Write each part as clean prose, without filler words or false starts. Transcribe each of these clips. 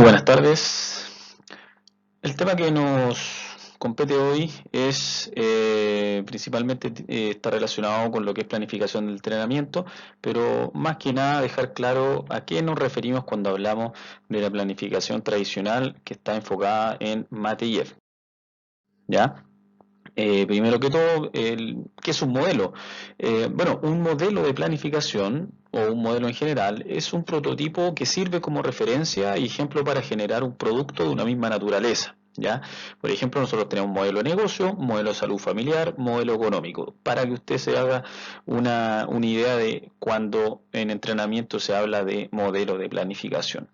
buenas tardes. El tema que nos compete hoy es principalmente está relacionado con lo que es planificación del entrenamiento, pero más que nada dejar claro a qué nos referimos cuando hablamos de la planificación tradicional que está enfocada en Mateyev. ¿Ya? Primero que todo, ¿qué es un modelo? Bueno, un modelo de planificación o un modelo en general es un prototipo que sirve como referencia y ejemplo para generar un producto de una misma naturaleza. ¿Ya? Por ejemplo, nosotros tenemos modelo de negocio, modelo de salud familiar, modelo económico, para que usted se haga una idea de cuando en entrenamiento se habla de modelo de planificación.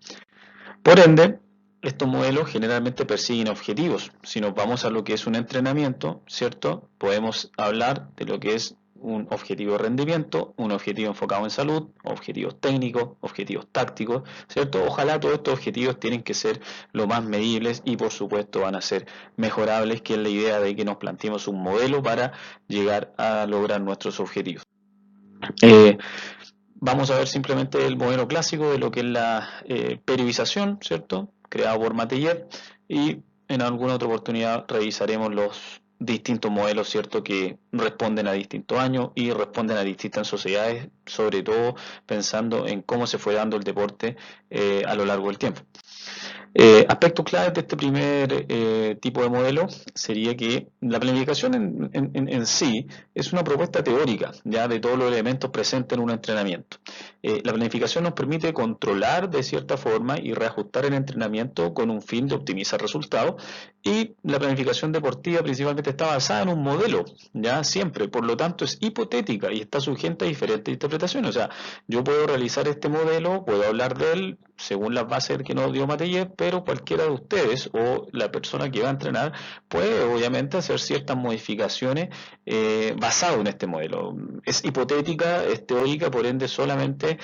Por ende, estos modelos generalmente persiguen objetivos. Si nos vamos a lo que es un entrenamiento, ¿cierto? Podemos hablar de lo que es un objetivo de rendimiento, un objetivo enfocado en salud, objetivos técnicos, objetivos tácticos, ¿cierto? Ojalá todos estos objetivos tienen que ser lo más medibles y por supuesto van a ser mejorables, que es la idea de que nos planteemos un modelo para llegar a lograr nuestros objetivos. Vamos a ver simplemente el modelo clásico de lo que es la periodización, ¿cierto? Creado por Mateyev, y en alguna otra oportunidad revisaremos los distintos modelos, ¿cierto? Que responden a distintos años y responden a distintas sociedades, sobre todo pensando en cómo se fue dando el deporte a lo largo del tiempo. Aspectos claves de este primer tipo de modelo sería que la planificación en sí es una propuesta teórica ya de todos los elementos presentes en un entrenamiento. La planificación nos permite controlar de cierta forma y reajustar el entrenamiento con un fin de optimizar resultados, y la planificación deportiva principalmente está basada en un modelo, ya siempre, por lo tanto es hipotética y está sujeta a diferentes interpretaciones. O sea, yo puedo realizar este modelo, puedo hablar de él según las bases que nos dio Mateyev, pero cualquiera de ustedes o la persona que va a entrenar puede obviamente hacer ciertas modificaciones basado en este modelo. Es hipotética, es teórica, por ende solamente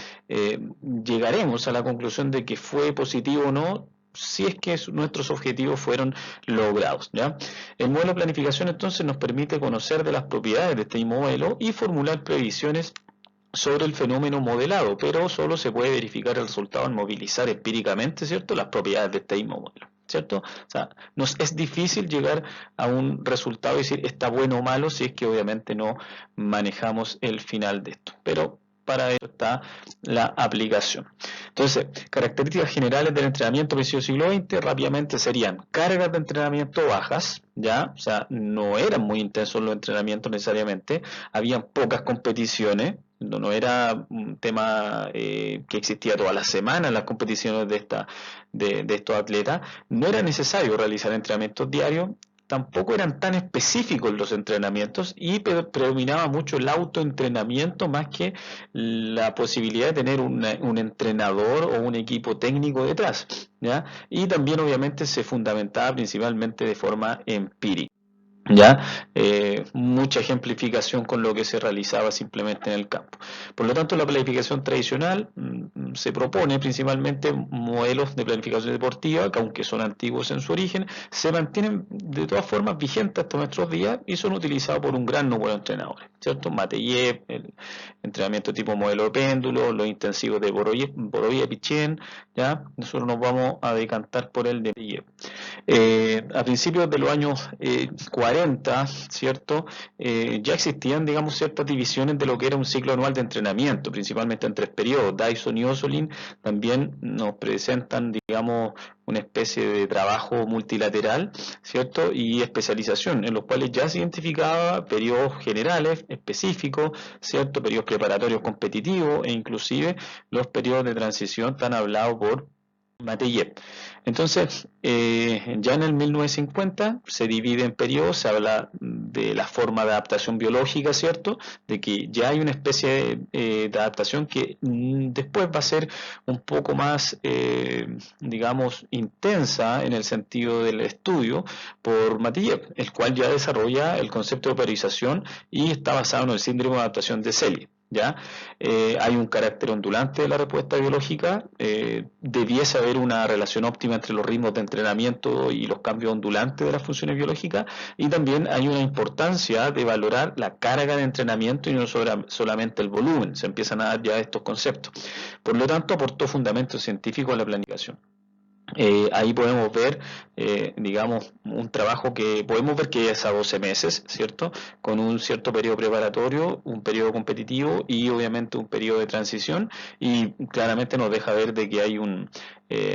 llegaremos a la conclusión de que fue positivo o no si es que nuestros objetivos fueron logrados, ¿ya? El modelo de planificación entonces nos permite conocer de las propiedades de este modelo y formular previsiones sobre el fenómeno modelado, pero solo se puede verificar el resultado al movilizar empíricamente, ¿cierto?, las propiedades de este mismo modelo, ¿cierto? O sea, nos es difícil llegar a un resultado y decir está bueno o malo si es que obviamente no manejamos el final de esto, pero para eso está la aplicación. Entonces, características generales del entrenamiento principio del siglo XX rápidamente serían cargas de entrenamiento bajas, ¿ya? O sea, no eran muy intensos los entrenamientos necesariamente, habían pocas competiciones, no era un tema que existía todas las semanas las competiciones de estos atletas, no era necesario realizar entrenamientos diarios, tampoco eran tan específicos los entrenamientos y predominaba mucho el autoentrenamiento más que la posibilidad de tener un entrenador o un equipo técnico detrás, ¿ya? Y también obviamente se fundamentaba principalmente de forma empírica. ¿Ya? Mucha ejemplificación con lo que se realizaba simplemente en el campo. Por lo tanto, la planificación tradicional se propone principalmente modelos de planificación deportiva que, aunque son antiguos en su origen, se mantienen de todas formas vigentes hasta nuestros días y son utilizados por un gran número de entrenadores, ¿cierto? Mateyev, el entrenamiento tipo modelo de péndulo, los intensivos de Borovia-Pichén, ¿ya? Nosotros nos vamos a decantar por el de Mateyev. A principios de los años 40, ¿cierto? Ya existían, digamos, ciertas divisiones de lo que era un ciclo anual de entrenamiento, principalmente en 3 periodos. Dyson y Osolin también nos presentan, digamos, una especie de trabajo multilateral, ¿cierto? Y especialización, en los cuales ya se identificaba periodos generales, específicos, ¿cierto? Periodos preparatorios competitivos e inclusive los periodos de transición tan hablados por Mateyev. Entonces, ya en el 1950 se divide en periodos, se habla de la forma de adaptación biológica, ¿cierto? De que ya hay una especie de adaptación que después va a ser un poco más, digamos, intensa en el sentido del estudio por Mateyev, el cual ya desarrolla el concepto de periodización y está basado en el síndrome de adaptación de Selye. ¿Ya? Hay un carácter ondulante de la respuesta biológica, debiese haber una relación óptima entre los ritmos de entrenamiento y los cambios ondulantes de las funciones biológicas, y también hay una importancia de valorar la carga de entrenamiento y no solamente el volumen, se empiezan a dar ya estos conceptos. Por lo tanto, aportó fundamentos científicos a la planificación. Ahí podemos ver, digamos, un trabajo que podemos ver que es a 12 meses, ¿cierto? Con un cierto periodo preparatorio, un periodo competitivo y obviamente un periodo de transición, y claramente nos deja ver de que hay un,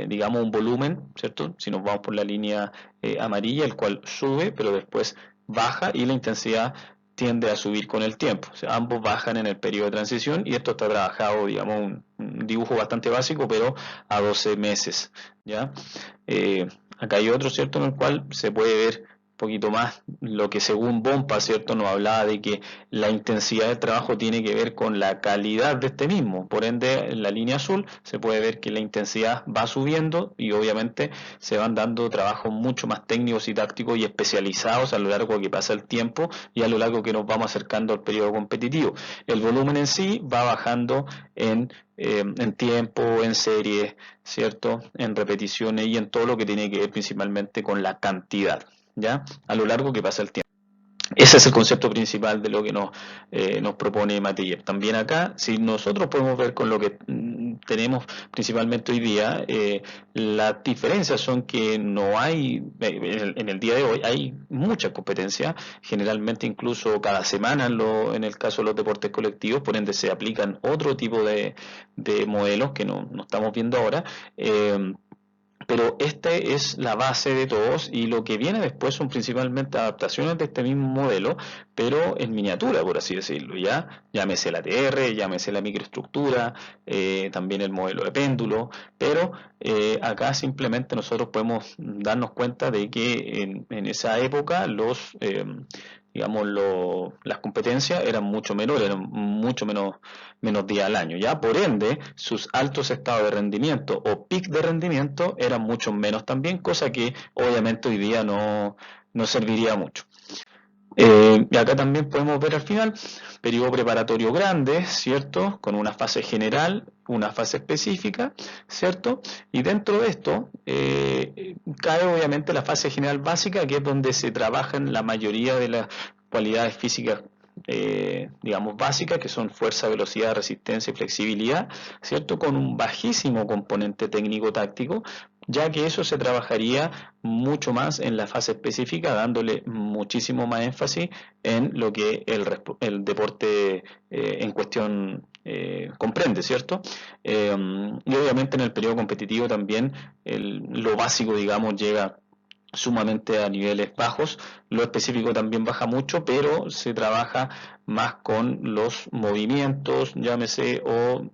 digamos, un volumen, ¿cierto? Si nos vamos por la línea amarilla, el cual sube, pero después baja y la intensidad tiende a subir con el tiempo. O sea, ambos bajan en el periodo de transición y esto está trabajado, digamos, un dibujo bastante básico, pero a 12 meses, ¿ya? Acá hay otro, ¿cierto?, en el cual se puede ver un poquito más lo que según Bompa, ¿cierto?, nos hablaba de que la intensidad del trabajo tiene que ver con la calidad de este mismo. Por ende, en la línea azul se puede ver que la intensidad va subiendo y obviamente se van dando trabajos mucho más técnicos y tácticos y especializados a lo largo que pasa el tiempo y a lo largo que nos vamos acercando al periodo competitivo. El volumen en sí va bajando en tiempo, en series, ¿cierto? En repeticiones y en todo lo que tiene que ver principalmente con la cantidad, ¿ya? A lo largo que pasa el tiempo. Ese es el concepto principal de lo que nos propone Matiller. También acá, si nosotros podemos ver con lo que tenemos principalmente hoy día, las diferencias son que no hay, en el día de hoy, hay mucha competencia, generalmente incluso cada semana en el caso de los deportes colectivos, por ende se aplican otro tipo de modelos que no estamos viendo ahora. Pero esta es la base de todos y lo que viene después son principalmente adaptaciones de este mismo modelo, pero en miniatura, por así decirlo, ¿ya? Llámese la TR, llámese la microestructura, también el modelo de péndulo, pero acá simplemente nosotros podemos darnos cuenta de que en esa época digamos, las competencias eran mucho menores, eran mucho menos días al año, ¿ya? Por ende, sus altos estados de rendimiento o pic de rendimiento eran mucho menos también, cosa que obviamente hoy día no serviría mucho. Y acá también podemos ver al final, periodo preparatorio grande, ¿cierto? Con una fase general, una fase específica, ¿cierto? Y dentro de esto cae obviamente la fase general básica, que es donde se trabajan la mayoría de las cualidades físicas, digamos, básicas, que son fuerza, velocidad, resistencia y flexibilidad, ¿cierto? Con un bajísimo componente técnico-táctico, ya que eso se trabajaría mucho más en la fase específica, dándole muchísimo más énfasis en lo que el deporte en cuestión comprende, ¿cierto? Y obviamente en el periodo competitivo también lo básico, digamos, llega sumamente a niveles bajos, lo específico también baja mucho, pero se trabaja más con los movimientos, llámese, o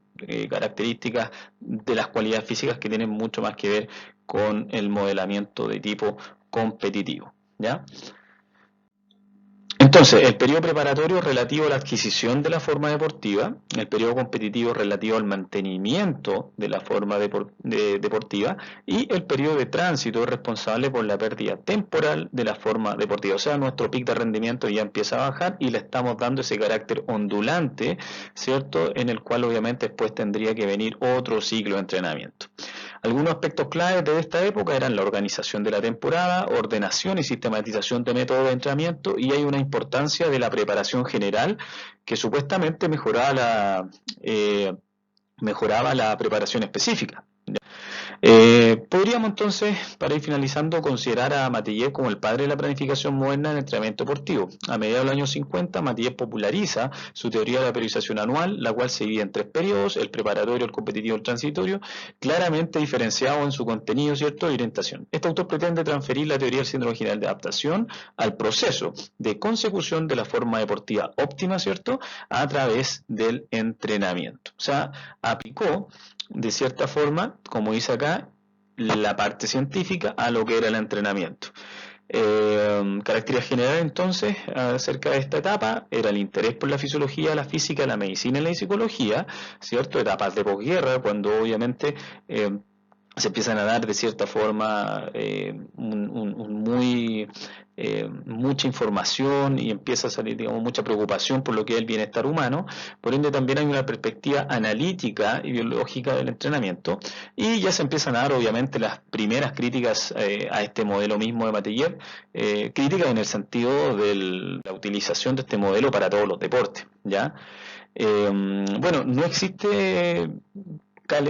características de las cualidades físicas que tienen mucho más que ver con el modelamiento de tipo competitivo, ¿ya? Entonces, el periodo preparatorio relativo a la adquisición de la forma deportiva, el periodo competitivo relativo al mantenimiento de la forma deportiva y el periodo de tránsito es responsable por la pérdida temporal de la forma deportiva. O sea, nuestro pic de rendimiento ya empieza a bajar y le estamos dando ese carácter ondulante, ¿cierto? En el cual obviamente después tendría que venir otro ciclo de entrenamiento. Algunos aspectos claves de esta época eran la organización de la temporada, ordenación y sistematización de métodos de entrenamiento, y hay una importancia de la preparación general que supuestamente mejoraba la preparación específica. Podríamos entonces, para ir finalizando, considerar a Matillé como el padre de la planificación moderna en el entrenamiento deportivo. A mediados de los años 50, Matillé populariza su teoría de la periodización anual, la cual se divide en tres periodos: el preparatorio, el competitivo y el transitorio, claramente diferenciado en su contenido, ¿cierto?, y orientación. Este autor pretende transferir la teoría del síndrome general de adaptación al proceso de consecución de la forma deportiva óptima, ¿cierto?, a través del entrenamiento. O sea, aplicó de cierta forma, como dice acá, la parte científica a lo que era el entrenamiento. Características generales entonces acerca de esta etapa era el interés por la fisiología, la física, la medicina y la psicología, ¿cierto? Etapas de posguerra, cuando obviamente se empiezan a dar de cierta forma mucha información y empieza a salir, digamos, mucha preocupación por lo que es el bienestar humano. Por ende también hay una perspectiva analítica y biológica del entrenamiento, y ya se empiezan a dar obviamente las primeras críticas a este modelo mismo de Matiller, críticas en el sentido de la utilización de este modelo para todos los deportes, ¿ya? Bueno, no existe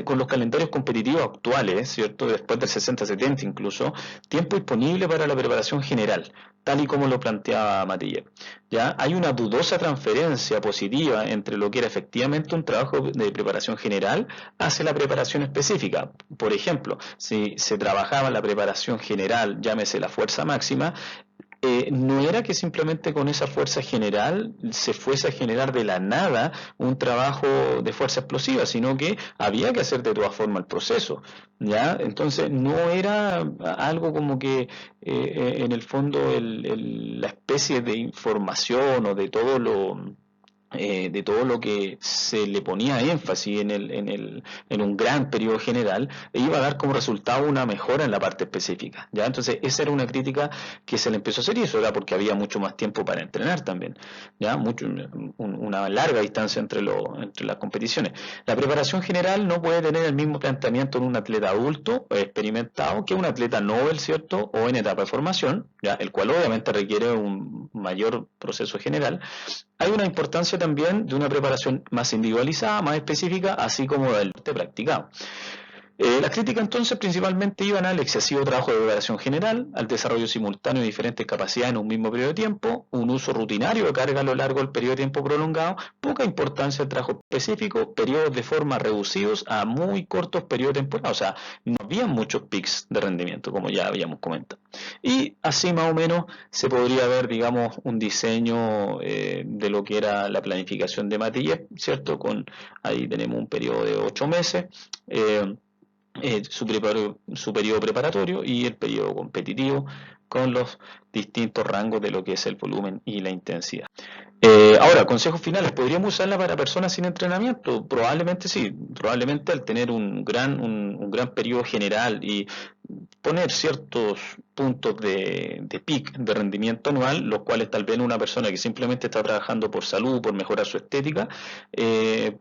con los calendarios competitivos actuales, ¿cierto? Después del 60-70 incluso, tiempo disponible para la preparación general, tal y como lo planteaba Matilla. ¿Ya? Hay una dudosa transferencia positiva entre lo que era efectivamente un trabajo de preparación general hacia la preparación específica. Por ejemplo, si se trabajaba la preparación general, llámese la fuerza máxima, no era que simplemente con esa fuerza general se fuese a generar de la nada un trabajo de fuerza explosiva, sino que había que hacer de todas formas el proceso, ¿ya? Entonces no era algo como que en el fondo la especie de información o de todo lo que se le ponía énfasis en un gran periodo general, iba a dar como resultado una mejora en la parte específica, ¿ya? Entonces esa era una crítica que se le empezó a hacer, y eso era porque había mucho más tiempo para entrenar también, ¿ya? Una larga distancia entre las competiciones. La preparación general no puede tener el mismo planteamiento en un atleta adulto o experimentado que un atleta novel, ¿cierto? O en etapa de formación, ¿ya? El cual obviamente requiere un mayor proceso general. Hay una importancia también de una preparación más individualizada, más específica, así como del deporte practicado. Las críticas entonces principalmente iban al excesivo trabajo de preparación general, al desarrollo simultáneo de diferentes capacidades en un mismo periodo de tiempo, un uso rutinario de carga a lo largo del periodo de tiempo prolongado, poca importancia al trabajo específico, periodos de forma reducidos a muy cortos periodos temporales, o sea, no había muchos pics de rendimiento, como ya habíamos comentado. Y así más o menos se podría ver, digamos, un diseño de lo que era la planificación de Matillet, ¿cierto? Ahí tenemos un periodo de 8 meses. Su periodo preparatorio y el periodo competitivo, con los distintos rangos de lo que es el volumen y la intensidad. Ahora, consejos finales, ¿podríamos usarla para personas sin entrenamiento? Probablemente sí, probablemente al tener un gran periodo general y poner ciertos puntos de peak de rendimiento anual, los cuales tal vez una persona que simplemente está trabajando por salud, por mejorar su estética,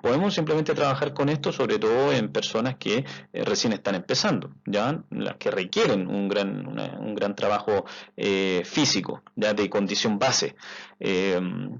podemos simplemente trabajar con esto, sobre todo en personas que recién están empezando, ya las que requieren un gran trabajo físico, ya de condición base.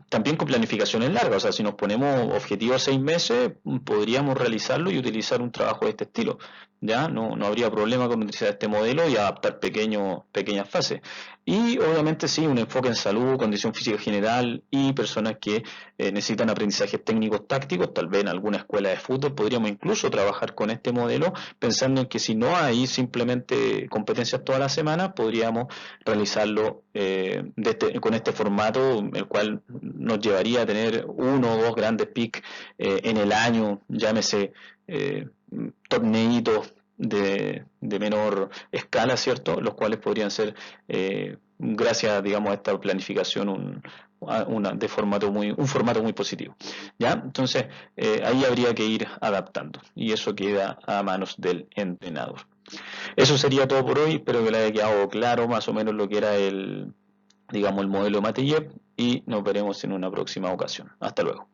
También con planificaciones largas, o sea, si nos ponemos objetivos 6 meses, podríamos realizarlo y utilizar un trabajo de este estilo. Ya no habría problema con utilizar este modelo y adaptar pequeñas fases. Y obviamente sí, un enfoque en salud, condición física general y personas que necesitan aprendizajes técnicos tácticos, tal vez en alguna escuela de fútbol podríamos incluso trabajar con este modelo, pensando en que si no hay simplemente competencias toda la semana, podríamos realizarlo con este formato, el cual nos llevaría a tener uno o dos grandes picks en el año, llámese torneitos de menor escala, ¿cierto? Los cuales podrían ser, gracias, digamos, a esta planificación, un formato muy positivo. ¿Ya? Entonces, ahí habría que ir adaptando, y eso queda a manos del entrenador. Eso sería todo por hoy, espero que le haya quedado claro más o menos lo que era el modelo de Matillet, y nos veremos en una próxima ocasión. Hasta luego.